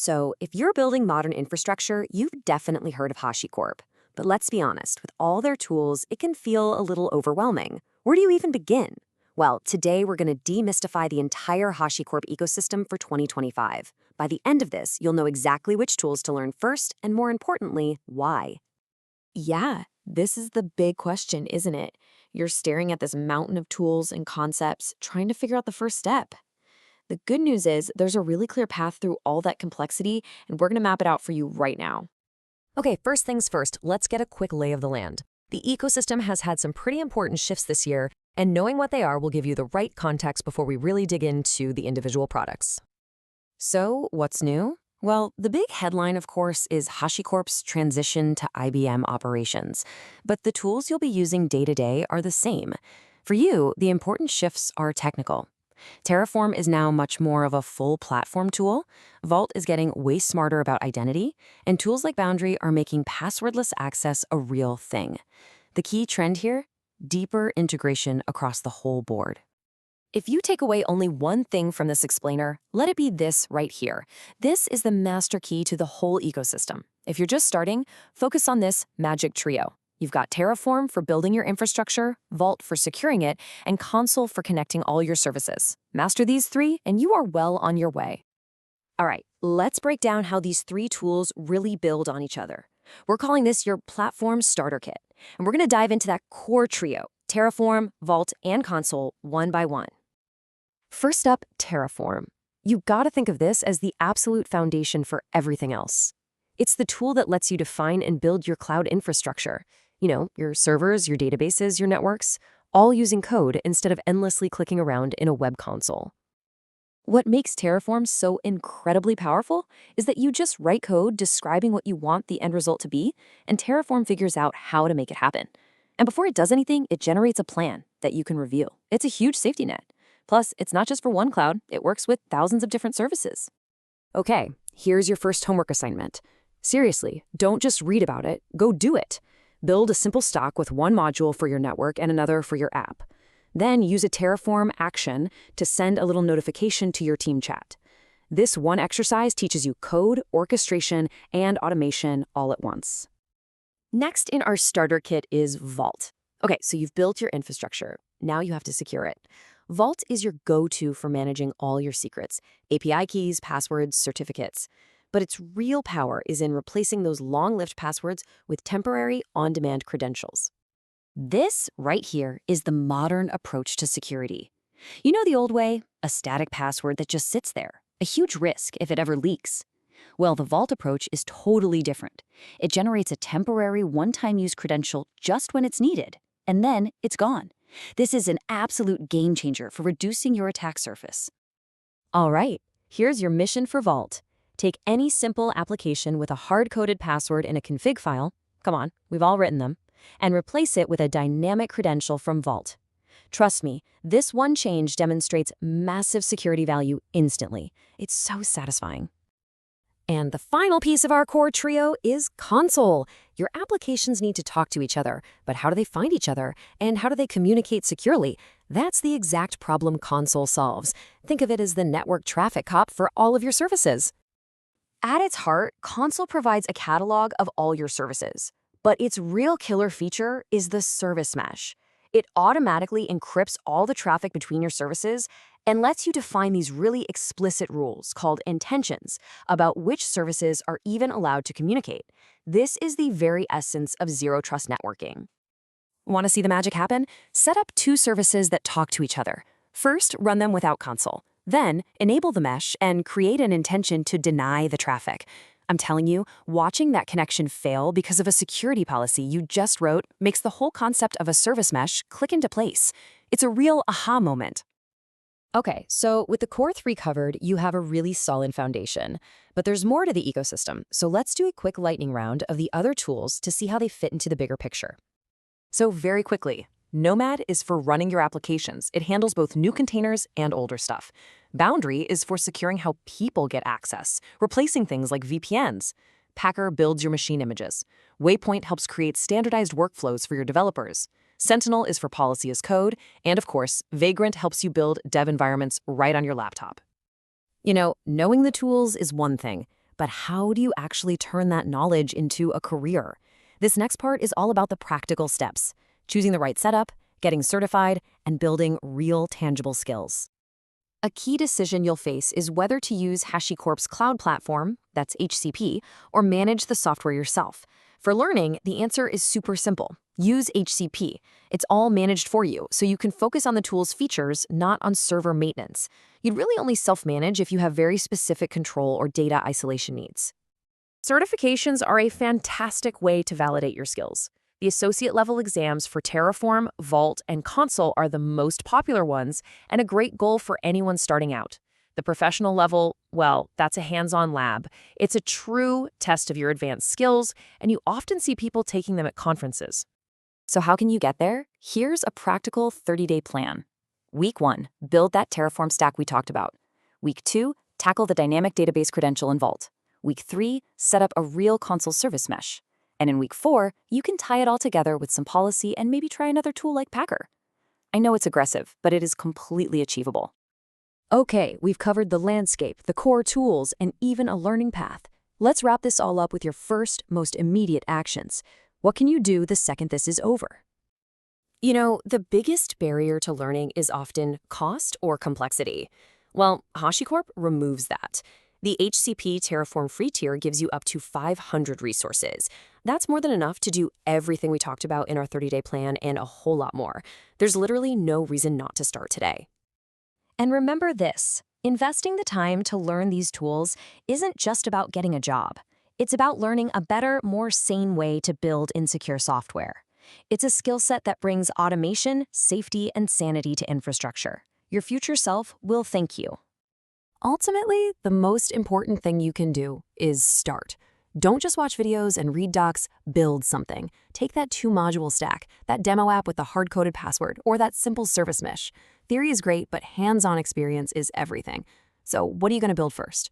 So, if you're building modern infrastructure, you've definitely heard of HashiCorp. But let's be honest, with all their tools, it can feel a little overwhelming. Where do you even begin? Well, today we're going to demystify the entire HashiCorp ecosystem for 2025. By the end of this, you'll know exactly which tools to learn first, and more importantly, why. Yeah, this is the big question, isn't it? You're staring at this mountain of tools and concepts, trying to figure out the first step. The good news is there's a really clear path through all that complexity, and we're going to map it out for you right now. Okay, first things first, let's get a quick lay of the land. The ecosystem has had some pretty important shifts this year, and knowing what they are will give you the right context before we really dig into the individual products. So, what's new? Well, the big headline, of course, is HashiCorp's transition to IBM operations. But the tools you'll be using day to day are the same. For you, the important shifts are technical. Terraform is now much more of a full platform tool. Vault is getting way smarter about identity. And tools like Boundary are making passwordless access a real thing. The key trend here? Deeper integration across the whole board. If you take away only one thing from this explainer, let it be this right here. This is the master key to the whole ecosystem. If you're just starting, focus on this magic trio. You've got Terraform for building your infrastructure, Vault for securing it, and Consul for connecting all your services. Master these three, and you are well on your way. All right, let's break down how these three tools really build on each other. We're calling this your platform starter kit, and we're going to dive into that core trio, Terraform, Vault, and Consul, one by one. First up, Terraform. You've got to think of this as the absolute foundation for everything else. It's the tool that lets you define and build your cloud infrastructure. You know, your servers, your databases, your networks, all using code instead of endlessly clicking around in a web console. What makes Terraform so incredibly powerful is that you just write code describing what you want the end result to be, and Terraform figures out how to make it happen. And before it does anything, it generates a plan that you can review. It's a huge safety net. Plus, it's not just for one cloud, it works with thousands of different services. Okay, here's your first homework assignment. Seriously, don't just read about it, go do it. Build a simple stock with one module for your network and another for your app. Then use a Terraform action to send a little notification to your team chat. This one exercise teaches you code, orchestration, and automation all at once. Next in our starter kit is Vault. Okay, so you've built your infrastructure. Now you have to secure it. Vault is your go-to for managing all your secrets, API keys, passwords, certificates. But its real power is in replacing those long-lived passwords with temporary, on-demand credentials. This right here is the modern approach to security. You know the old way? A static password that just sits there. A huge risk if it ever leaks. Well, the Vault approach is totally different. It generates a temporary, one-time use credential just when it's needed, and then it's gone. This is an absolute game changer for reducing your attack surface. All right, here's your mission for Vault. Take any simple application with a hard-coded password in a config file, come on, we've all written them, and replace it with a dynamic credential from Vault. Trust me, this one change demonstrates massive security value instantly. It's so satisfying. And the final piece of our core trio is Consul. Your applications need to talk to each other, but how do they find each other? And how do they communicate securely? That's the exact problem Consul solves. Think of it as the network traffic cop for all of your services. At its heart, Consul provides a catalog of all your services. But its real killer feature is the service mesh. It automatically encrypts all the traffic between your services and lets you define these really explicit rules called intentions about which services are even allowed to communicate. This is the very essence of zero-trust networking. Want to see the magic happen? Set up two services that talk to each other. First, run them without Consul. Then, enable the mesh and create an intention to deny the traffic. I'm telling you, watching that connection fail because of a security policy you just wrote makes the whole concept of a service mesh click into place. It's a real aha moment. Okay, so with the core three covered, you have a really solid foundation. But there's more to the ecosystem, so let's do a quick lightning round of the other tools to see how they fit into the bigger picture. So very quickly, Nomad is for running your applications. It handles both new containers and older stuff. Boundary is for securing how people get access, replacing things like VPNs. Packer builds your machine images. Waypoint helps create standardized workflows for your developers. Sentinel is for policy as code. And of course, Vagrant helps you build dev environments right on your laptop. You know, knowing the tools is one thing, but how do you actually turn that knowledge into a career? This next part is all about the practical steps, choosing the right setup, getting certified, and building real tangible skills. A key decision you'll face is whether to use HashiCorp's cloud platform, that's HCP, or manage the software yourself. For learning, the answer is super simple. Use HCP. It's all managed for you, so you can focus on the tool's features, not on server maintenance. You'd really only self-manage if you have very specific control or data isolation needs. Certifications are a fantastic way to validate your skills. The associate-level exams for Terraform, Vault, and Consul are the most popular ones and a great goal for anyone starting out. The professional level, well, that's a hands-on lab. It's a true test of your advanced skills, and you often see people taking them at conferences. So how can you get there? Here's a practical 30-day plan. Week 1, build that Terraform stack we talked about. Week 2, tackle the dynamic database credential in Vault. Week 3, set up a real Consul service mesh. And in week 4, you can tie it all together with some policy and maybe try another tool like Packer. I know it's aggressive, but it is completely achievable. Okay, we've covered the landscape, the core tools, and even a learning path. Let's wrap this all up with your first, most immediate actions. What can you do the second this is over? You know, the biggest barrier to learning is often cost or complexity. Well, HashiCorp removes that. The HCP Terraform free tier gives you up to 500 resources. That's more than enough to do everything we talked about in our 30-day plan and a whole lot more. There's literally no reason not to start today. And remember this, investing the time to learn these tools isn't just about getting a job. It's about learning a better, more sane way to build insecure software. It's a skill set that brings automation, safety, and sanity to infrastructure. Your future self will thank you. Ultimately, the most important thing you can do is start. Don't just watch videos and read docs, build something. Take that 2-module stack, that demo app with the hard-coded password, or that simple service mesh. Theory is great, but hands-on experience is everything. So what are you going to build first?